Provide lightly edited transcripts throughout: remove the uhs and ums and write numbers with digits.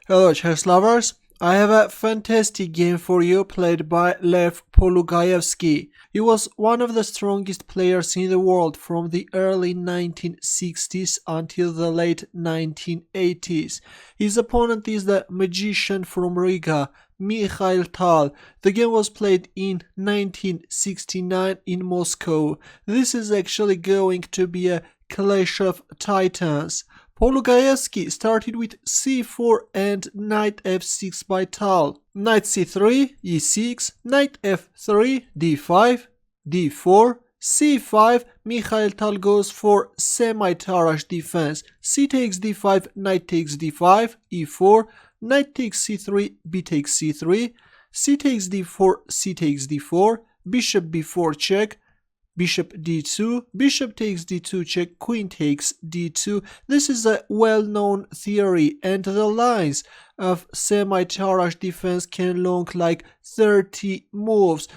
Hello chess lovers, I have a fantastic game for you played by Lev Polugaevsky. He was one of the strongest players in the world from the early 1960s until the late 1980s. His opponent is the magician from Riga, Mikhail Tal. The game was played in 1969 in Moscow. This is actually going to be a clash of titans. Polugaevsky started with c4 and knight f6 by Tal. Knight c3, e6, knight f3, d5, d4, c5. Mikhail Tal goes for semi-Tarrasch defense. c takes d5, knight takes d5, e4, knight takes c3, b takes c3, c takes d4, c takes d4, bishop b4 check, bishop d2, bishop takes d2 check, queen takes d2. This is a well-known theory, and the lines of semi-Tarrasch defense can long like 30 moves.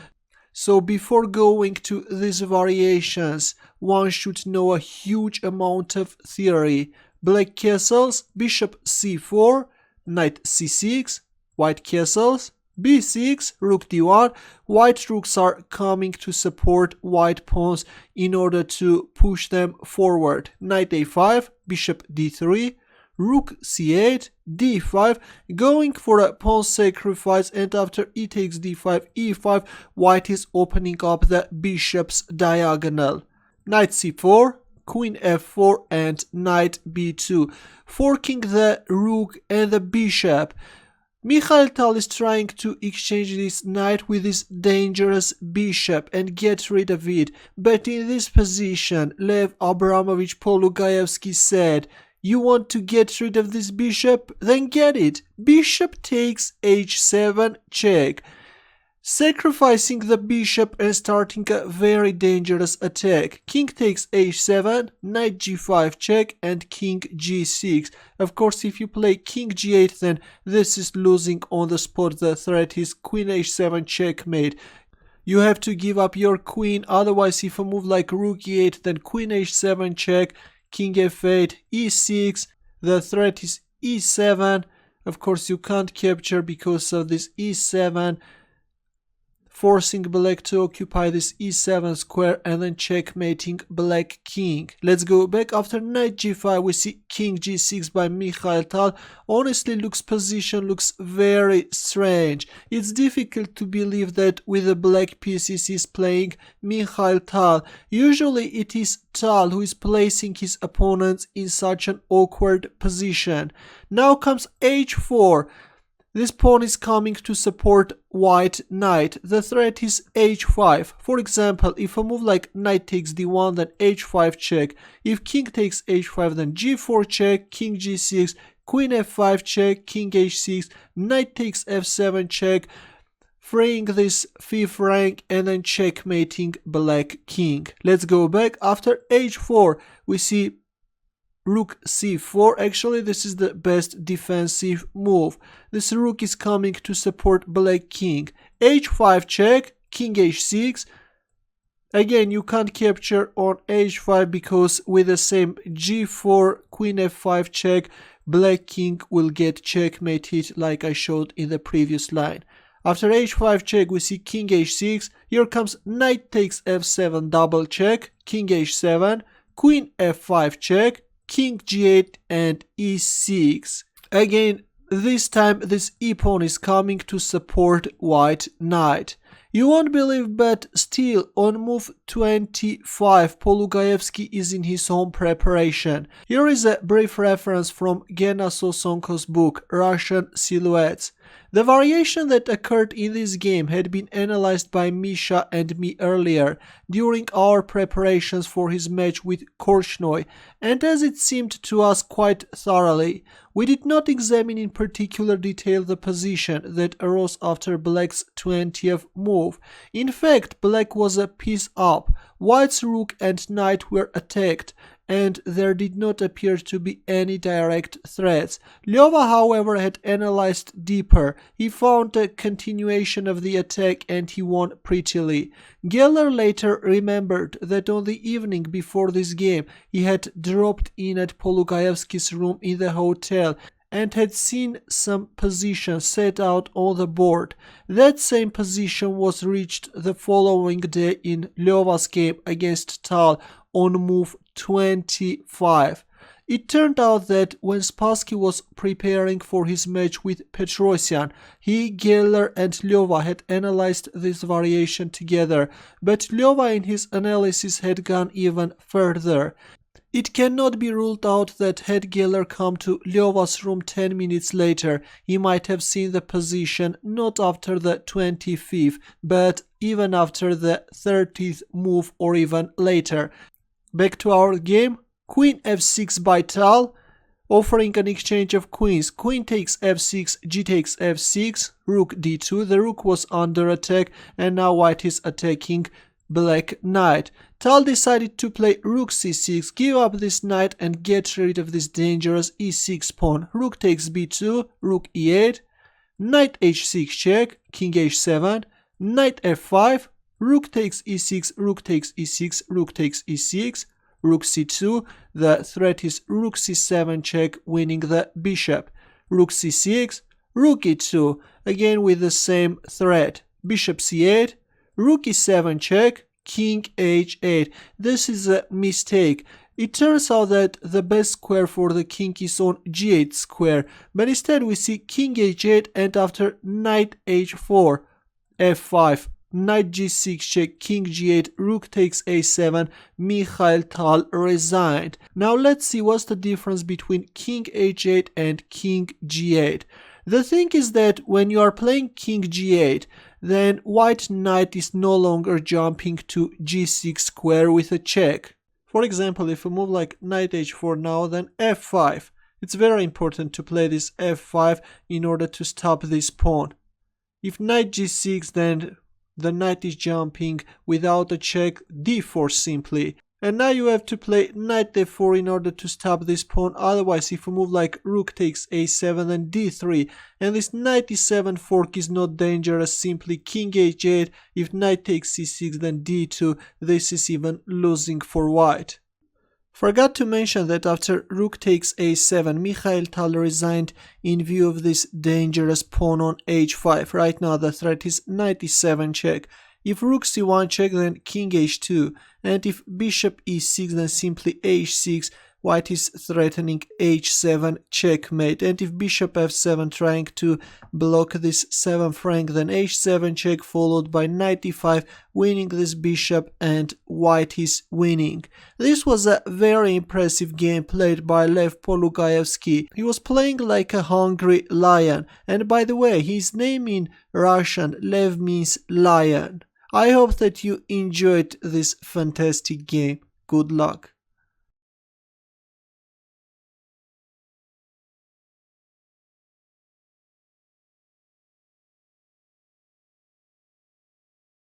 So before going to these variations, one should know a huge amount of theory. Black castles, bishop c4, knight c6, white castles, b6, rook d1. White rooks are coming to support white pawns in order to push them forward. Knight a5, bishop d3, rook c8, d5, going for a pawn sacrifice, and after e takes d5, e5, white is opening up the bishop's diagonal. Knight c4, queen f4, and knight b2, forking the rook and the bishop. Mikhail Tal is trying to exchange this knight with this dangerous bishop and get rid of it, but in this position, Lev Abramovich Polugaevsky said, "You want to get rid of this bishop? Then get it. Bishop takes h7 check." Sacrificing the bishop and starting a very dangerous attack. King takes h7, knight g5 check, and king g6. Of course, if you play king g8, then this is losing on the spot. The threat is queen h7 checkmate. You have to give up your queen, otherwise if a move like rook e8, then queen h7 check, king f8, e6. The threat is e7. Of course, you can't capture because of this e7. Forcing black to occupy this e7 square and then checkmating black king. Let's go back. After knight g5 we see king g6 by Mikhail Tal. Honestly, position looks very strange. It's difficult to believe that with the black pieces is playing Mikhail Tal. Usually it is Tal who is placing his opponents in such an awkward position. Now comes h4. This pawn is coming to support white knight. The threat is h5. For example, if a move like knight takes d1, then h5 check. If king takes h5, then g4 check, king g6, queen f5 check, king h6, knight takes f7 check, freeing this fifth rank and then checkmating black king. Let's go back. After h4, we see rook c4. Actually, this is the best defensive move. This rook is coming to support black king. h5 check, king h6. Again, you can't capture on h5 because with the same g4, queen f5 check, black king will get checkmated like I showed in the previous line. After h5 check, we see king h6. Here comes knight takes f7 double check, king h7, queen f5 check, king g8 and e6. Again, this time this e-pawn is coming to support white knight. You won't believe, but still on move 25 Polugaevsky is in his own preparation. Here is a brief reference from Gena Sosonko's book Russian Silhouettes. The variation that occurred in this game had been analyzed by Misha and me earlier during our preparations for his match with Korchnoi, and as it seemed to us quite thoroughly. We did not examine in particular detail the position that arose after black's 20th move. In fact, black was a piece up, white's rook and knight were attacked, and there did not appear to be any direct threats. Lyova, however, had analyzed deeper. He found a continuation of the attack and he won prettily. Geller later remembered that on the evening before this game he had dropped in at Polugaevsky's room in the hotel and had seen some position set out on the board. That same position was reached the following day in Leva's game against Tal on move 25. It turned out that when Spassky was preparing for his match with Petrosyan, he, Geller and Leva had analyzed this variation together, but Leva in his analysis had gone even further. It cannot be ruled out that had Geller come to Leva's room 10 minutes later, he might have seen the position not after the 25th, but even after the 30th move or even later. Back to our game. Queen f6 by Tal, offering an exchange of queens. Queen takes f6, g takes f6, rook d2. The rook was under attack and now white is attacking black knight. Tal decided to play rook c6, give up this knight and get rid of this dangerous e6 pawn. Rook takes b2, rook e8, knight h6 check, king h7, knight f5, rook takes e6, rook takes e6, rook takes e6, rook c2, the threat is rook c7 check, winning the bishop. Rook c6, rook e2, again with the same threat. Bishop c8, rook e7 check, king h8. This is a mistake. It turns out that the best square for the king is on g8 square, but instead we see king h8 and after knight h4, f5, knight g6 check, king g8, rook takes a7, Mikhail Tal resigned. Now let's see what's the difference between king h8 and king g8. The thing is that when you are playing king g8, then white knight is no longer jumping to g6 square with a check. For example, if we move like knight h4 now, then f5. It's very important to play this f5 in order to stop this pawn. If knight g6, then the knight is jumping without a check, d4 simply. And now you have to play knight f4 in order to stop this pawn. Otherwise, if you move like rook takes a7, then d3. And this knight e7 fork is not dangerous, simply king h8. If knight takes c6, then d2. This is even losing for white. Forgot to mention that after rook takes a7, Mikhail Tal resigned in view of this dangerous pawn on h5. Right now the threat is knight e7 check. If rook c1 check, then king h2, and if bishop e6, then simply h6. White is threatening h7 checkmate, and if bishop f7 trying to block this 7th rank, then h7 check followed by knight e5, winning this bishop, and white is winning. This was a very impressive game played by Lev Polugaevsky. He was playing like a hungry lion, and by the way, his name in Russian, Lev, means lion. I hope that you enjoyed this fantastic game. Good luck.